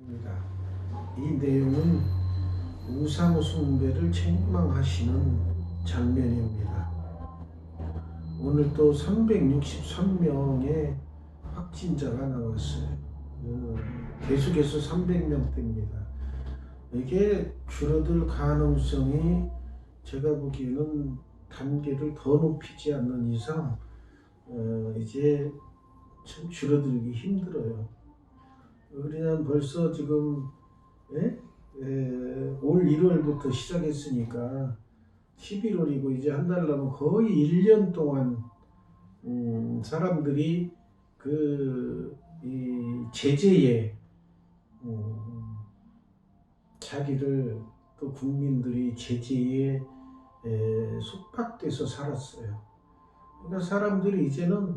입니다. 이 내용은 우상 숭배를 책망하시는 장면입니다. 오늘 또 363명의 확진자가 나왔어요. 계속해서 300명대입니다. 이게 줄어들 가능성이 제가 보기에는 단계를 더 높이지 않는 이상 이제 참 줄어들기 힘들어요. 우리는 벌써 지금 올 1월부터 시작했으니까 11월이고 이제 한 달 남은 거의 1년 동안 사람들이 이 제재에 자기를 또 국민들이 제재에 속박돼서 살았어요. 그러니까 사람들이 이제는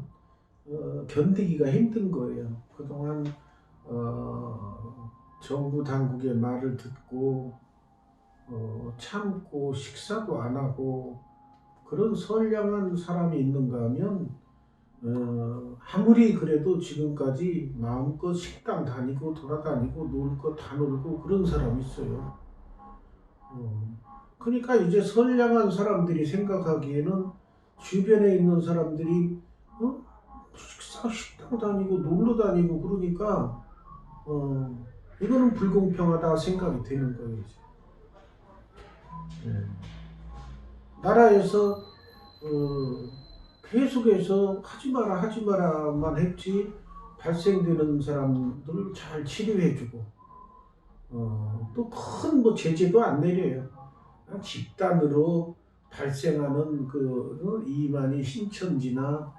견디기가 힘든 거예요. 그동안 정부 당국의 말을 듣고 참고 식사도 안 하고 그런 선량한 사람이 있는가 하면 아무리 그래도 지금까지 마음껏 식당 다니고 돌아다니고 놀 거 다 놀고 그런 사람이 있어요. 그러니까 이제 선량한 사람들이 생각하기에는 주변에 있는 사람들이 식당 다니고 놀러 다니고 그러니까 이거는 불공평하다 생각이 되는 거예요. 이제. 나라에서 계속해서 하지 마라만 했지 발생되는 사람들을 잘 치료해주고 또 큰 뭐 제재도 안 내려요. 집단으로 발생하는 이만희 신천지나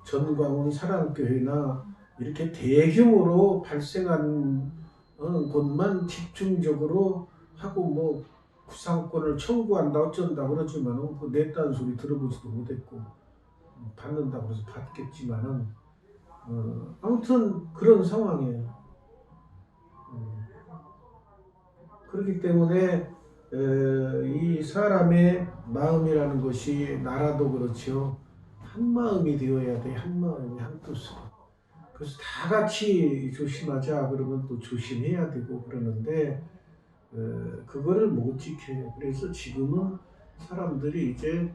전광훈 사랑교회나 이렇게 대규모로 발생한 곳만 집중적으로 하고 뭐 구상권을 청구한다 어쩐다 그러지만은 그 냈다는 소리 들어보지도 못했고 받는다고 해서 받겠지만은 아무튼 그런 상황이에요. 그렇기 때문에 이 사람의 마음이라는 것이 나라도 그렇죠. 한 마음이 되어야 돼. 한 마음이 한 뜻으로. 그래서 다 같이 조심하자 그러면 또 조심해야 되고 그러는데 그거를 못 지켜요. 그래서 지금은 사람들이 이제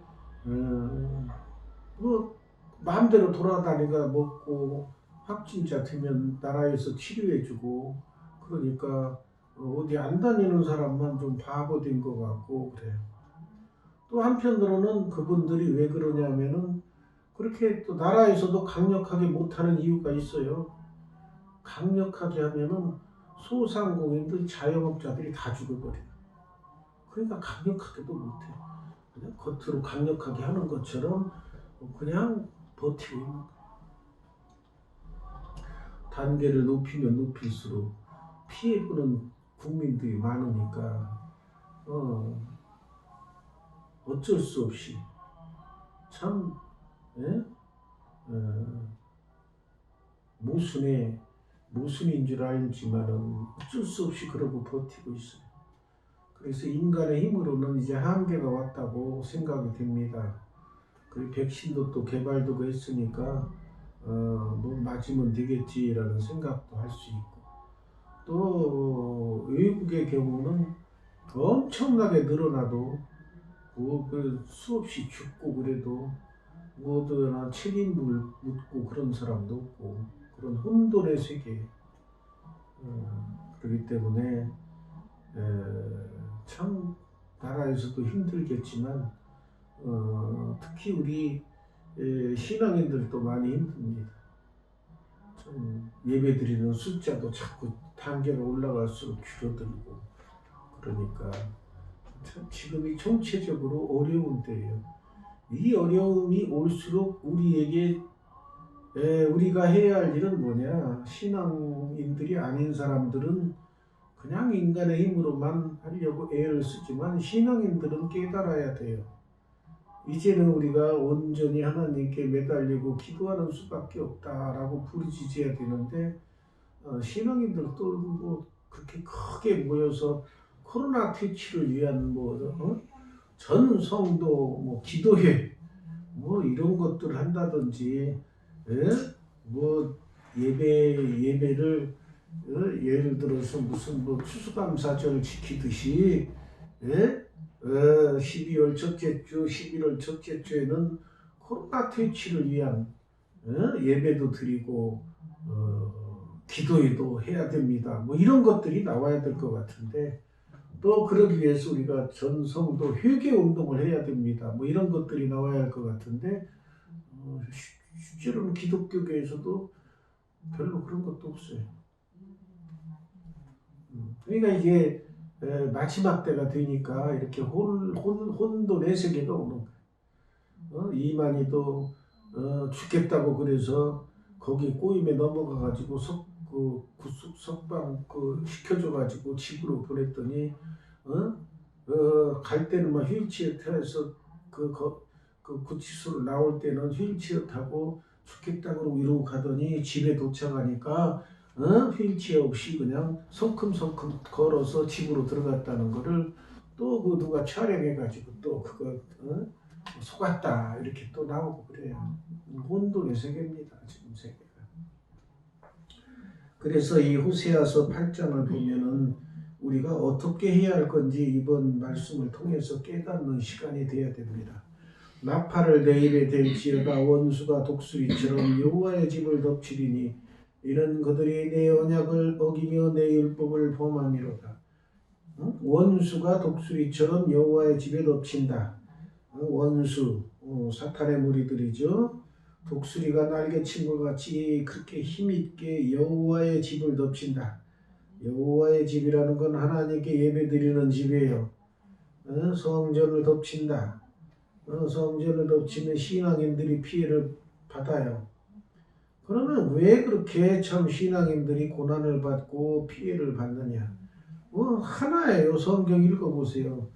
뭐 마음대로 돌아다니가 먹고 확진자 되면 나라에서 치료해주고 그러니까 어디 안 다니는 사람만 좀 바보 된 것 같고 그래요. 또 한편으로는 그분들이 왜 그러냐면은 그렇게 또 나라에서도 강력하게 못하는 이유가 있어요. 강력하게 하면은 소상공인들 자영업자들이 다 죽어버려요. 그러니까 강력하게도 못해. 그냥 겉으로 강력하게 하는 것처럼 그냥 버티고 있는 거예요. 단계를 높이면 높일수록 피해보는 국민들이 많으니까 어쩔 수 없이 참 모순인 줄 알지만은 어쩔 수 없이 그러고 버티고 있어요. 그래서 인간의 힘으로는 이제 한계가 왔다고 생각이 됩니다. 그리고 백신도 또 개발되고 했으니까 뭐 맞으면 되겠지라는 생각도 할 수 있고 또 외국의 경우는 엄청나게 늘어나도 그 수없이 죽고 그래도 뭐든 책임을 묻고 그런 사람도 없고 그런 혼돈의 세계 그렇기 때문에 참 나라에서도 힘들겠지만 특히 우리 신앙인들도 많이 힘듭니다. 좀 예배드리는 숫자도 자꾸 단계가 올라갈수록 줄어들고 그러니까 참 지금이 총체적으로 어려운 때예요. 이 어려움이 올수록 우리에게 우리가 해야 할 일은 뭐냐? 신앙인들이 아닌 사람들은 그냥 인간의 힘으로만 하려고 애를 쓰지만 신앙인들은 깨달아야 돼요. 이제는 우리가 온전히 하나님께 매달리고 기도하는 수밖에 없다라고 부르짖어야 되는데 신앙인들도 뭐 그렇게 크게 모여서 코로나 퇴치를 위한 전 성도 기도회 이런 것들을 한다든지 뭐 예배를 예를 들어서 무슨 뭐 추수감사절 지키듯이, 예? 12월 첫째 주, 11월 첫째 주에는 코로나 퇴치를 위한 예배도 드리고 기도회도 해야 됩니다. 뭐 이런 것들이 나와야 될 것 같은데, 또 그러기 위해서 우리가 전 성도 회개 운동을 해야 됩니다. 뭐 이런 것들이 나와야 할 것 같은데, 실제로는 기독교계에서도 별로 그런 것도 없어요. 그러니까 이게 마지막 때가 되니까 이렇게 혼돈 내세계가 오는 거예요. 이만희도 죽겠다고 그래서 거기 꼬임에 넘어가가지고 석방 시켜줘가지고 집으로 보냈더니 갈 때는 막 휠체어 타서 구치소로 나올 때는 휠체어 타고 죽겠다고 이러고 가더니 집에 도착하니까 휠체어 없이 그냥 성큼성큼 걸어서 집으로 들어갔다는 거를 또 그 누가 촬영해가지고 또 그거 속았다 이렇게 또 나오고 그래요. 혼돈의 세계입니다 지금 세계가. 그래서 이 호세아서 8장을 보면은 우리가 어떻게 해야 할 건지 이번 말씀을 통해서 깨닫는 시간이 되어야 됩니다. 나팔을 내 입에 댈지어다 원수가 독수리처럼 여호와의 집을 덮치리니 이는 그들이 내 언약을 어기며 내 율법을 범함이로다. 원수가 독수리처럼 여호와의 집에 덮친다. 원수, 사탄의 무리들이죠. 독수리가 날개친 것 같이 그렇게 힘있게 여호와의 집을 덮친다. 여호와의 집이라는 건 하나님께 예배드리는 집이에요. 성전을 덮친다. 성전을 덮치면 신앙인들이 피해를 받아요. 그러면 왜 그렇게 참 신앙인들이 고난을 받고 피해를 받느냐? 하나예요. 성경 읽어보세요.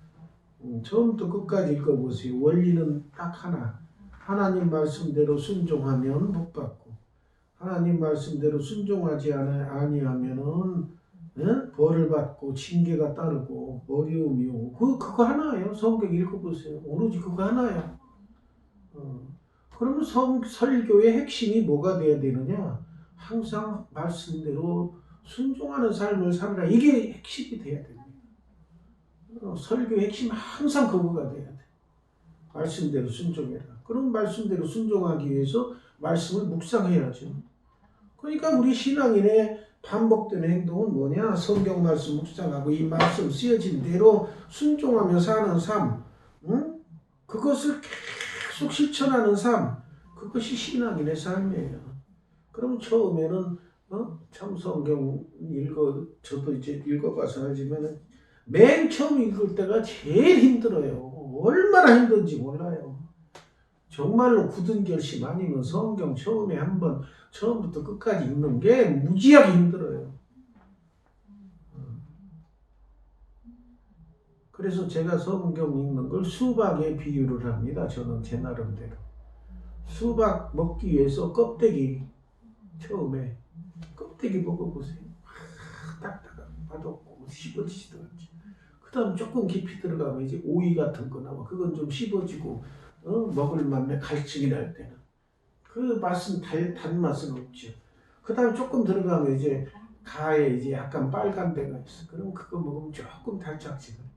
처음부터 끝까지 읽어보세요. 원리는 딱 하나. 하나님 말씀대로 순종하면 복받고, 하나님 말씀대로 순종하지 아니하면은 벌을 받고 징계가 따르고 어려움이 오고 그거 하나예요. 성경 읽어보세요. 오로지 그거 하나예요. 그러면 설교의 핵심이 뭐가 돼야 되느냐? 항상 말씀대로 순종하는 삶을 살아라. 이게 핵심이 돼야 됩니다. 설교의 핵심 항상 그거가 돼야 돼. 말씀대로 순종해라. 그럼 말씀대로 순종하기 위해서 말씀을 묵상해야죠. 그러니까 우리 신앙인의 반복되는 행동은 뭐냐? 성경 말씀 묵상하고 이 말씀 쓰여진 대로 순종하며 사는 삶, 그것을 계속 실천하는 삶, 그것이 신앙인의 삶이에요. 그럼 처음에는 참 성경 저도 이제 읽어봐서 알지만 맨 처음 읽을 때가 제일 힘들어요. 얼마나 힘든지 몰라요. 정말로 굳은 결심 아니면 성경 처음에 한번 처음부터 끝까지 읽는 게 무지하게 힘들어요. 그래서 제가 성경 읽는 걸 수박에 비유를 합니다. 저는 제 나름대로. 수박 먹기 위해서 껍데기 처음에 껍데기 먹어보세요. 딱딱하고 맛없고 씹어지지도 않죠. 그 다음 조금 깊이 들어가면 이제 오이 같은 거 나와. 그건 좀 씹어지고 먹을 만한 갈증이 날 때는 그 맛은 단맛은 없죠. 그 다음 조금 들어가면 이제 가에 이제 약간 빨간 데가 있어. 그럼 그거 먹으면 조금 달짝지근해.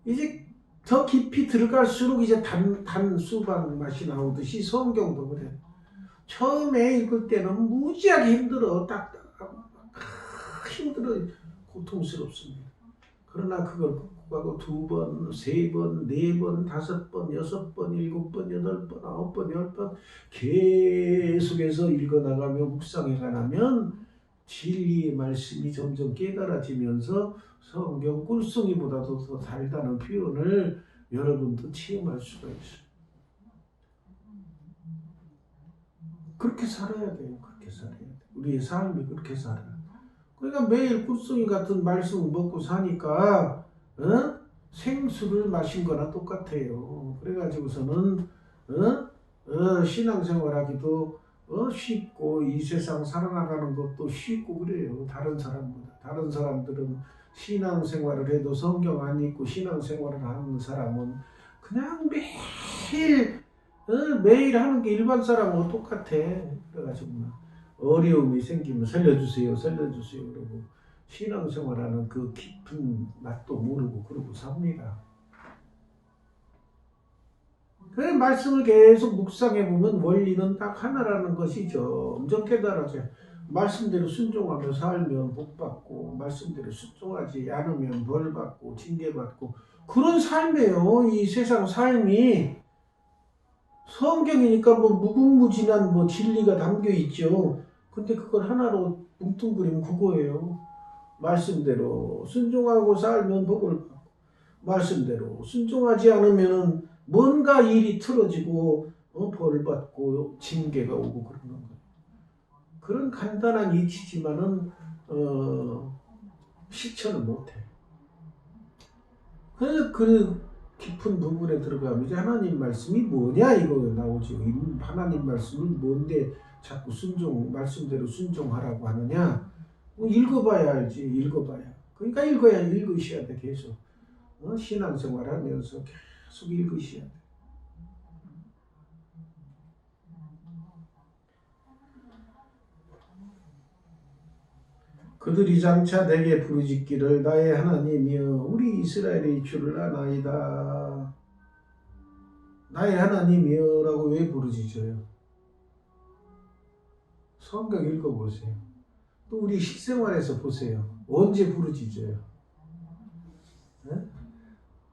이제 더 깊이 들어갈수록 이제 단 수박 맛이 나오듯이 성경도 그래. 처음에 읽을 때는 무지하게 힘들어. 딱딱하고 힘들어. 고통스럽습니다. 그러나 그걸 극복하고 2번, 3번, 4번, 5번, 6번, 7번, 8번, 9번, 10번 계속해서 읽어나가며 묵상해가면 진리의 말씀이 점점 깨달아지면서 성경 꿀송이보다도 더 달다는 표현을 여러분도 체험할 수가 있어요. 그렇게 살아야 돼요. 그렇게 살아야 돼요. 우리의 삶이 그렇게 살아요. 그러니까 매일 꿀송이 같은 말씀을 먹고 사니까 생수를 마신 거나 똑같아요. 그래가지고서는 신앙생활하기도 쉽고 이 세상 살아나가는 것도 쉽고 그래요. 다른 사람보다. 다른 사람들은 신앙생활을 해도 성경 안 읽고 신앙생활을 하는 사람은 그냥 매일 하는 게 일반 사람하고 똑같아. 그래가지고 어려움이 생기면 살려주세요, 살려주세요 그러고 신앙생활하는 그 깊은 맛도 모르고 그러고 삽니다. 그 말씀을 계속 묵상해 보면 원리는 딱 하나라는 것이 점점 깨달아져요. 말씀대로 순종하며 살면 복 받고 말씀대로 순종하지 않으면 벌 받고 징계 받고 그런 삶이에요. 이 세상 삶이 성경이니까 뭐 무궁무진한 뭐 진리가 담겨 있죠. 근데 그걸 하나로 뭉뚱그리면 그거예요. 말씀대로 순종하고 살면 복을 받고 말씀대로 순종하지 않으면 뭔가 일이 틀어지고 벌 받고 징계가 오고 그러는 거예요. 그런 간단한 이치지만은 실천을 못해. 그 깊은 부분에 들어가면 이제 하나님 말씀이 뭐냐 이거 나오죠. 하나님 말씀이 뭔데 자꾸 말씀대로 순종하라고 하느냐? 읽어봐야 알지. 읽어봐야. 그러니까 읽으셔야 돼 계속. 신앙생활하면서 계속 읽으셔야 돼. 그들이 장차 내게 부르짖기를 나의 하나님이여 우리 이스라엘의 주를 아나이다. 나의 하나님이여 라고 왜 부르짖어요? 성경 읽어보세요. 또 우리 실생활에서 보세요. 언제 부르짖어요? 네?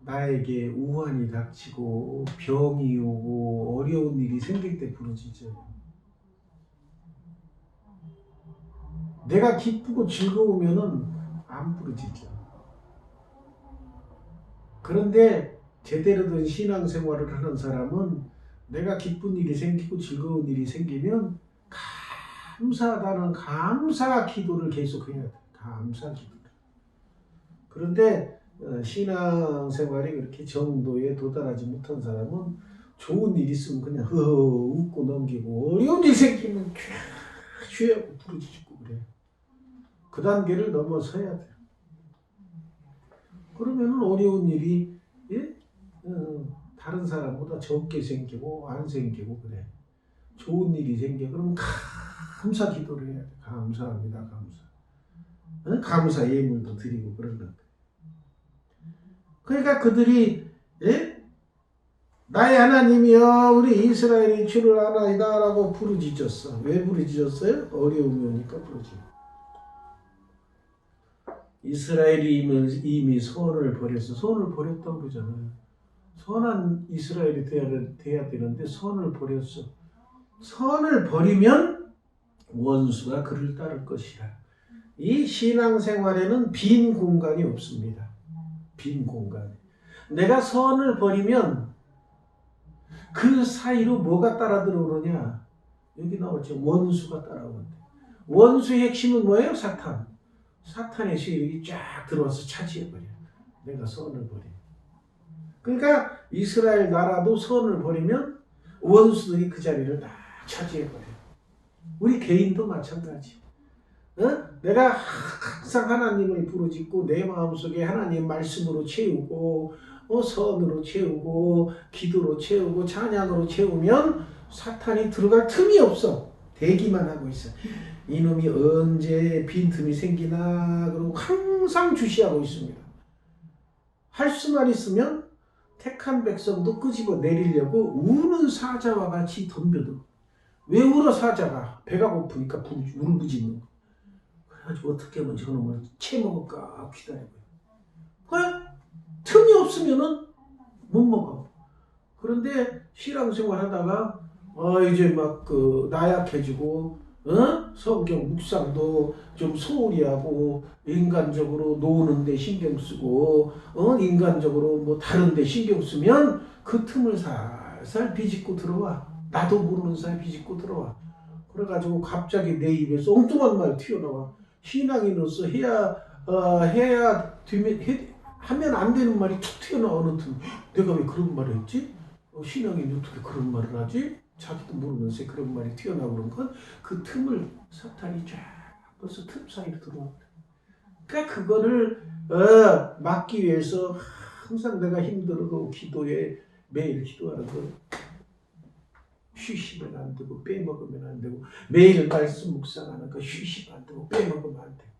나에게 우환이 닥치고 병이 오고 어려운 일이 생길 때 부르짖어요. 내가 기쁘고 즐거우면은 안 부르짖죠. 그런데 제대로 된 신앙생활을 하는 사람은 내가 기쁜 일이 생기고 즐거운 일이 생기면 감사하다는 감사 기도를 계속해야 돼. 감사 기도를. 그런데 신앙생활이 그렇게 정도에 도달하지 못한 사람은 좋은 일 있으면 그냥 웃고 넘기고 어려운 일 생기면 취하고 부르짖고 그래요. 그 단계를 넘어서야 돼요. 그러면은 어려운 일이 다른 사람보다 적게 생기고 안 생기고 그래. 좋은 일이 생겨. 그럼 감사 기도를 해야 돼. 감사합니다. 감사. 감사 예물도 드리고 그런 거. 그러니까 그들이 나의 하나님이여 우리 이스라엘이 주를 아나이다 라고 부르짖었어. 왜 부르짖었어요? 어려움이 오니까 부르짖어. 이스라엘이 이미 선을 버렸어. 선을 버렸다고 그러잖아요. 선한 이스라엘이 돼야 되는데 선을 버렸어. 선을 버리면 원수가 그를 따를 것이라. 이 신앙생활에는 빈 공간이 없습니다. 빈 공간. 내가 선을 버리면 그 사이로 뭐가 따라 들어오느냐? 여기 나왔죠. 원수가 따라오는데. 원수의 핵심은 뭐예요? 사탄. 사탄의 세력이 쫙 들어와서 차지해버려. 내가 선을 버려. 그러니까 이스라엘 나라도 선을 버리면 원수들이 그 자리를 다 차지해버려. 우리 개인도 마찬가지. 내가 항상 하나님을 부르짖고 내 마음속에 하나님 말씀으로 채우고 선으로 채우고 기도로 채우고 찬양으로 채우면 사탄이 들어갈 틈이 없어. 대기만 하고 있어. 이놈이 언제 빈틈이 생기나 그러고 항상 주시하고 있습니다. 할 수만 있으면 택한 백성도 끄집어 내리려고 우는 사자와 같이 덤벼들어. 왜 울어 사자가? 배가 고프니까 울부짖는 거. 그래가지고 어떻게 하면 저놈을 채먹을까 기다려요. 틈이 없으면은 못 먹어. 그런데 신앙생활 하다가 이제 막 나약해지고 성경 묵상도 좀 소홀히 하고 인간적으로 노는데 신경 쓰고 인간적으로 뭐 다른데 신경 쓰면 그 틈을 살살 비집고 들어와. 나도 모르는 사이 비집고 들어와. 그래가지고 갑자기 내 입에서 엉뚱한 말 튀어나와. 신앙인으로서 하면 안 되는 말이 툭 튀어나오는 틈. 내가 왜 그런 말을 했지? 신앙인이 어떻게 그런 말을 하지? 자기도 모르는 새 그런 말이 튀어나오는 건 그 틈을 사탄이 쫙 벌써 틈 사이로 들어와. 그러니까 그거를 막기 위해서 항상 내가 힘들어도 기도에 매일 기도하는 거 쉬시면 안 되고 빼먹으면 안 되고 매일 말씀 묵상하는 거 쉬시면 안 되고 빼먹으면 안 되고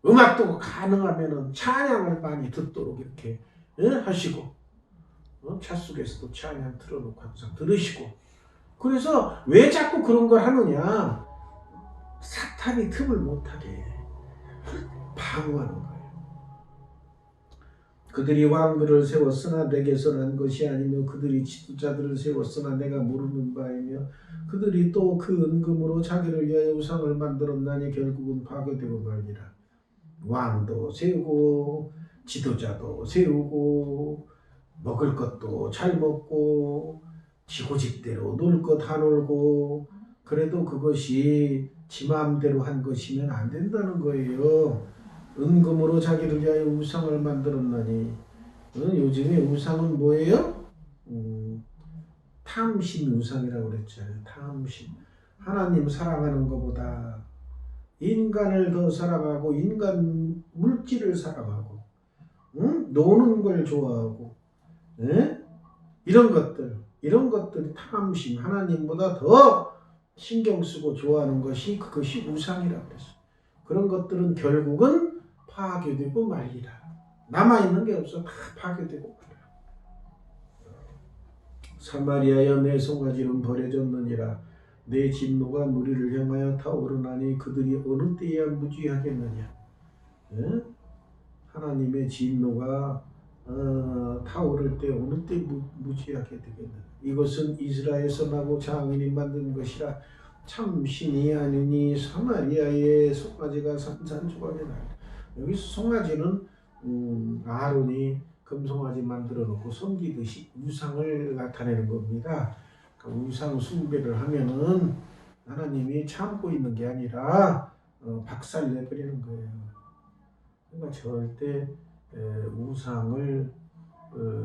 음악도 가능하면은 찬양을 많이 듣도록 이렇게 하시고 차 속에서도 찬양 틀어놓고 항상 들으시고 그래서 왜 자꾸 그런 걸 하느냐 사탄이 틈을 못하게 방어하는 거예요. 그들이 왕들을 세웠으나 내게서 난 것이 아니며 그들이 지도자들을 세웠으나 내가 모르는 바이며 그들이 또 그 은금으로 자기를 위하여 우상을 만들었나니 결국은 파괴되고 말리라. 왕도 세우고 지도자도 세우고 먹을 것도 잘 먹고 지고집대로 놀 것 다 놀고 그래도 그것이 지 마음대로 한 것이면 안 된다는 거예요. 은금으로 자기를 위하여 우상을 만들었나니 요즘에 우상은 뭐예요? 탐심 우상이라고 그랬잖아요. 탐심. 하나님 사랑하는 것보다 인간을 더 사랑하고 인간 물질을 사랑하고 노는 걸 좋아하고 이런 것들이 탐심 하나님보다 더 신경 쓰고 좋아하는 것이 그것이 우상이라고 그랬어요. 그런 것들은 결국은 파괴되고 말리라. 남아있는 게 없어. 다 파괴되고 말리라. 사마리아여 내 송아지는 버려졌느니라. 내 진노가 무리를 향하여 타오르나니 그들이 어느 때야 무지하겠느냐. 하나님의 진노가 타오를 때 어느 때 무지하게 되겠느냐. 이것은 이스라엘에서 나고 장인이 만든 것이라 참 신이 아니니 사마리아의 송아지가 산산조각이 나리라. 여기서 송아지는 아론이 금송아지 만들어 놓고 섬기듯이 우상을 나타내는 겁니다. 그러니까 우상 숭배를 하면은 하나님이 참고 있는 게 아니라 박살내버리는 거예요. 그러니까 절대 우상을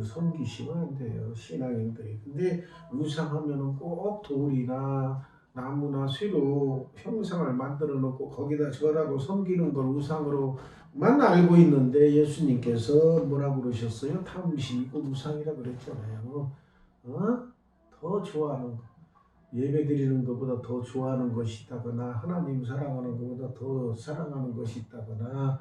섬기시면 안 돼요. 신앙인들이. 근데 우상하면은 꼭 돌이나 나무나 쇠로 형상을 만들어 놓고 거기다 절하고 섬기는 걸 우상으로만 알고 있는데 예수님께서 뭐라고 그러셨어요? 탐심이고 우상이라 그랬잖아요. 더 좋아하는 거. 예배 드리는 것보다 더 좋아하는 것이 있다거나 하나님 사랑하는 것보다 더 사랑하는 것이 있다거나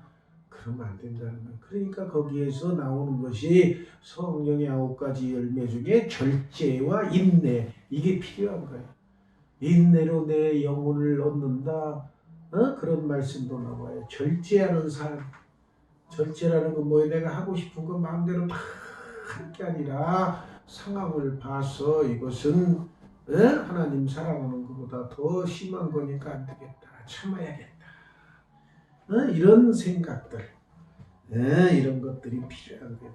그러면 안 된다는 거예요. 그러니까 거기에서 나오는 것이 성령의 9가지 열매 중에 절제와 인내 이게 필요한 거예요. 인내로 내 영혼을 얻는다. 그런 말씀도 나와요. 절제하는 삶. 절제라는 건 뭐예요? 내가 하고 싶은 거 마음대로 다 할 게 아니라 상황을 봐서 이것은 하나님 사랑하는 것보다 더 심한 거니까 안 되겠다. 참아야겠다. 이런 생각들. 이런 것들이 필요한 거예요.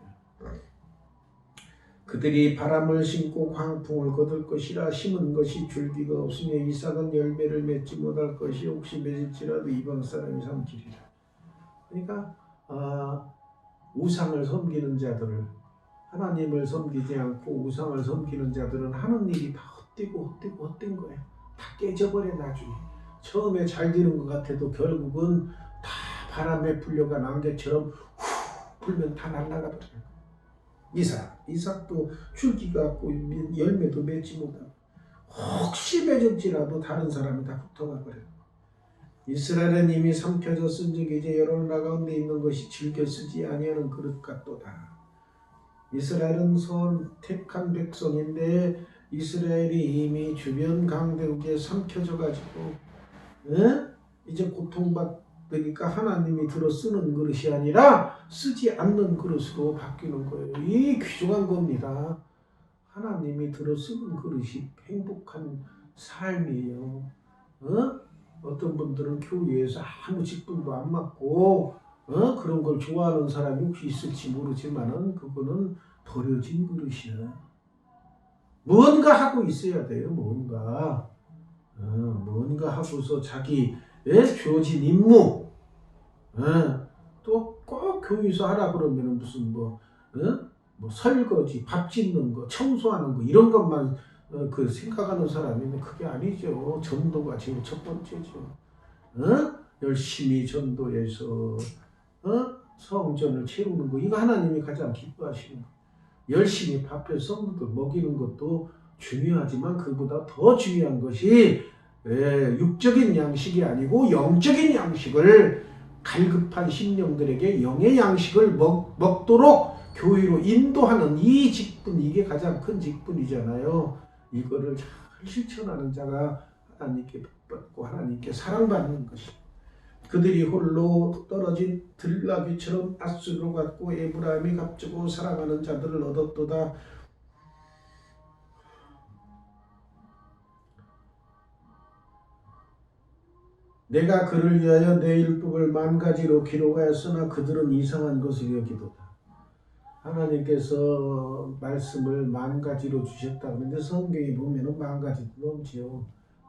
그들이 바람을 심고 광풍을 거둘 것이라 심은 것이 줄기가 없으며 이삭은 열매를 맺지 못할 것이 혹시 맺을지라도 이방 사람이 삼키리라. 그러니까 우상을 섬기는 자들을 하나님을 섬기지 않고 우상을 섬기는 자들은 하는 일이 다 헛된 거예요. 다 깨져버려 나중에. 처음에 잘 되는 것 같아도 결국은 다 바람에 불려간 안개처럼 후 불면 다 날아가 버려요. 이삭도 줄기가 없고 열매도 맺지 못하고 혹시 맺을지라도 다른 사람이 다 붙어가 버려요. 이스라엘은 이미 삼켜졌은즉 이제 여러 나라 가운데 있는 것이 즐겨 쓰지 아니하는 그릇 같도다. 이스라엘은 선택한 백성인데 이스라엘이 이미 주변 강대국에 삼켜져 가지고 이제 고통받으니까 하나님이 들어 쓰는 그릇이 아니라 쓰지 않는 그릇으로 바뀌는 거예요. 이 귀중한 겁니다. 하나님이 들어 쓰는 그릇이 행복한 삶이에요. 어떤 분들은 교회에서 아무 직분도 안 맡고 그런 걸 좋아하는 사람이 혹시 있을지 모르지만은 그거는 버려진 그릇이야. 뭔가 하고 있어야 돼요. 뭔가 하고서 자기 주어진 임무 또 꼭 교회에서 하라 그러면은 무슨 뭐 설거지, 밥 짓는 거, 청소하는 거 이런 것만 그 생각하는 사람이면 그게 아니죠. 전도가 제일 첫 번째죠. 열심히 전도해서 성전을 채우는 거 이거 하나님이 가장 기뻐하시는 거. 열심히 밥해 성도들 먹이는 것도 중요하지만 그보다 더 중요한 것이 육적인 양식이 아니고 영적인 양식을 갈급한 심령들에게 영의 양식을 먹도록 교회로 인도하는 이 직분, 이게 가장 큰 직분이잖아요. 이거를 잘 실천하는 자가 하나님께 복받고 하나님께 사랑받는 것이. 그들이 홀로 떨어진 들나귀처럼 앗수로 갔고 에브라임이 값주고 사랑하는 자들을 얻었도다. 내가 그를 위하여 내 율법을 만가지로 기록하였으나 그들은 이상한 것을 여기도다. 하나님께서 말씀을 만가지로 주셨다. 그런데 성경에 보면은 만가지도 넘지요.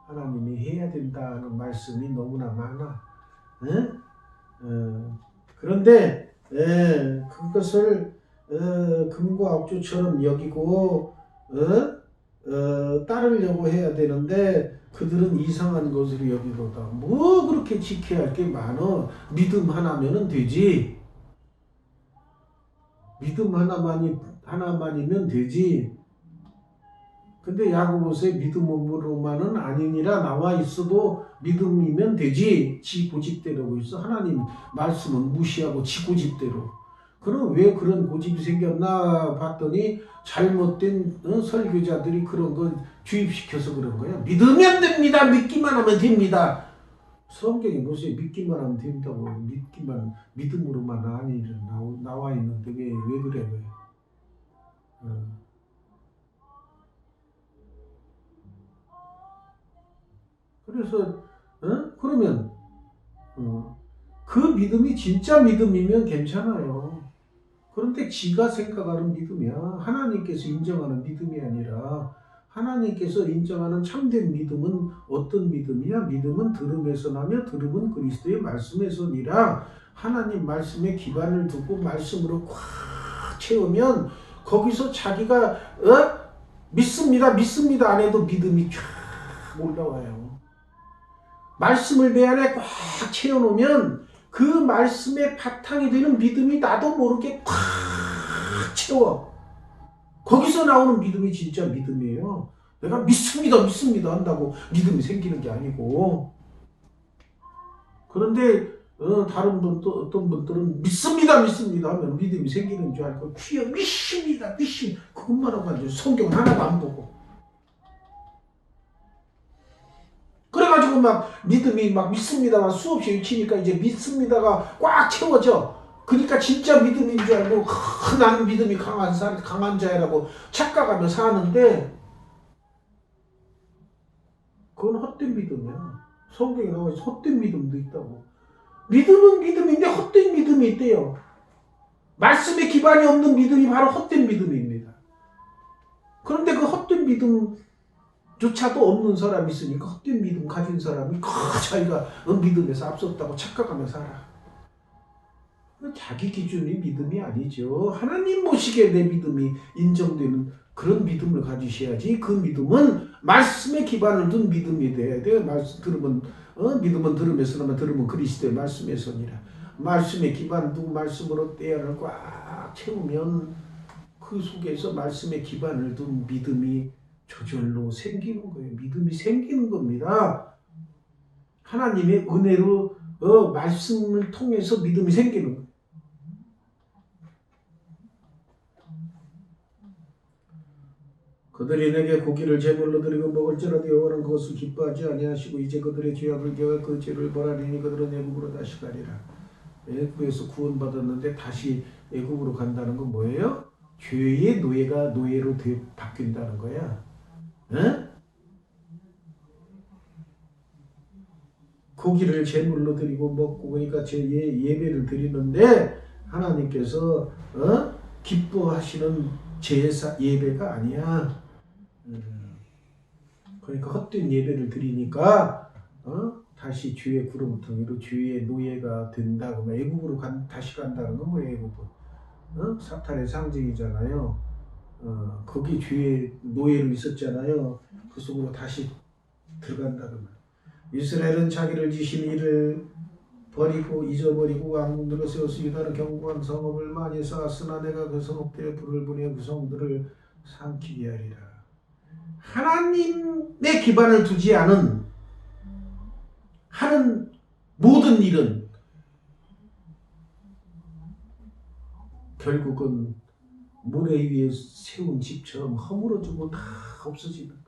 하나님이 해야 된다는 말씀이 너무나 많아. 그런데 그것을 금과 억주처럼 여기고 따르려고 해야 되는데 그들은 이상한 것으로 여기도다. 뭐 그렇게 지켜야 할 게 많어. 믿음 하나면은 되지. 믿음 하나만이면 되지. 근데 야고보서에 믿음으로만은 아니니라 나와 있어도 믿음이면 되지. 지 고집대로 있어. 하나님 말씀은 무시하고 지 고집대로. 그럼 왜 그런 고집이 생겼나 봤더니 잘못된 설교자들이 그런 걸 주입시켜서 그런 거야. 믿으면 됩니다. 믿기만 하면 됩니다. 성경에 보세요. 믿기만 하면 된다고. 믿음으로만 아니라 나와 있는데 왜 그래 왜? 그래서 그러면 그 믿음이 진짜 믿음이면 괜찮아요. 그런데 지가 생각하는 믿음이야. 하나님께서 인정하는 믿음이 아니라 하나님께서 인정하는 참된 믿음은 어떤 믿음이야? 믿음은 들음에서 나며 들음은 그리스도의 말씀에서니라. 하나님 말씀에 기반을 두고 말씀으로 꽉 채우면 거기서 자기가 믿습니다 안 해도 믿음이 쫙 올라와요. 말씀을 내 안에 꽉 채워놓으면 그 말씀의 바탕이 되는 믿음이 나도 모르게 꽉 채워. 거기서 나오는 믿음이 진짜 믿음이에요. 내가 믿습니다 한다고 믿음이 생기는 게 아니고. 그런데 다른 어떤 분들은 믿습니다 하면 믿음이 생기는 줄 알고 주여 믿습니다 그것만 하고 앉아서 성경 하나도 안 보고. 그래가지고 막 믿음이 막 믿습니다만 수없이 외치니까 이제 믿습니다가 꽉 채워져. 그러니까 진짜 믿음인 줄 알고 나는 믿음이 강한 자라고 착각하며 사는데 그건 헛된 믿음이야. 성경에 나와 있어. 헛된 믿음도 있다고. 믿음은 믿음인데 헛된 믿음이 있대요. 말씀에 기반이 없는 믿음이 바로 헛된 믿음입니다. 그런데 그 헛된 믿음 조차도 없는 사람이 있으니까 헛된 믿음 가진 사람이 자기가 믿음에서 앞섰다고 착각하며 살아. 자기 기준이 믿음이 아니죠. 하나님 보시기에 내 믿음이 인정되는 그런 믿음을 가지셔야지. 그 믿음은 말씀에 기반을 둔 믿음이 돼야 돼요. 믿음은 들음에서 나면 들음은 그리스도의 말씀에서니라. 말씀에 기반 두고 말씀으로 때를 꽉 채우면 그 속에서 말씀에 기반을 둔 믿음이 저절로 생기는 거예요. 믿음이 생기는 겁니다. 하나님의 은혜로 말씀을 통해서 믿음이 생기는 거예요. 그들이 내게 고기를 제물로 드리고 먹을지라도 여호와는 그것을 기뻐하지 아니하시고 이제 그들의 죄악을 깨어 그 죄를 벌하리니 그들은 애굽으로 다시 가리라. 애굽에서 구원받았는데 다시 애굽으로 간다는 건 뭐예요? 죄의 노예가 노예로 바뀐다는 거야. 고기를 제물로 드리고 먹고 그러니까 제 예배를 드리는데 하나님께서 기뻐하시는 제사 예배가 아니야. 그러니까 헛된 예배를 드리니까 다시 죄의 구름텅이로 죄의 노예가 된다고. 애굽으로 다시 간다는 건 뭐예요? 애굽은 사탄의 상징이잖아요. 거기 죄의 노예로 있었잖아요. 그 속으로 다시 들어간다는 말. 이스라엘은 자기를 지신 이를 버리고 잊어버리고 왕궁들을 세워서 유다는 견고한 성읍을 많이 쌓았으나 내가 그 성읍들에 불을 보내 그 성들을 삼키게 하리라. 하나님의 기반을 두지 않은 하는 모든 일은 결국은 모래 위에 세운 집처럼 허물어지고 다 없어지는 거예요.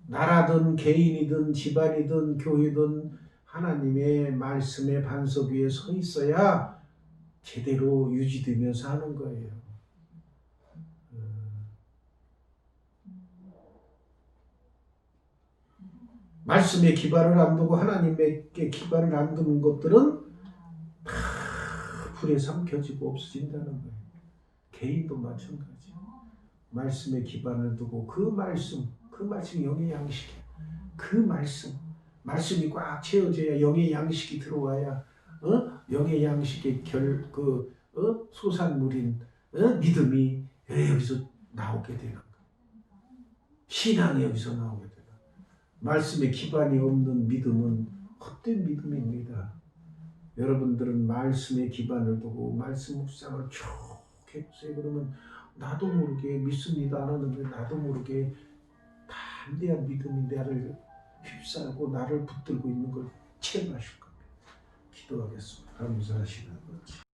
나라든 개인이든 집안이든 교회든 하나님의 말씀의 반석 위에 서 있어야 제대로 유지되면서 하는 거예요. 말씀에 기반을 안 두고 하나님께 기반을 안 두는 것들은 다 불에 삼켜지고 없어진다는 거예요. 개인도 마찬가지. 말씀에 기반을 두고 그 말씀이 영의 양식이야. 그 말씀이 꽉 채워져야 영의 양식이 들어와야 영의 양식의 소산물인 믿음이 여기서 나오게 되는 거야. 신앙이 여기서 나오게 되는 거야. 말씀에 기반이 없는 믿음은 헛된 믿음입니다. 여러분들은 말씀에 기반을 두고 말씀 묵상을 쭉 해보세요. 그러면 나도 모르게 믿습니다 안 하는데 나도 모르게 담대한 믿음이 나를 휩싸고 나를 붙들고 있는 걸 체험하실 겁니다. 기도하겠습니다. 감사하시는 거지.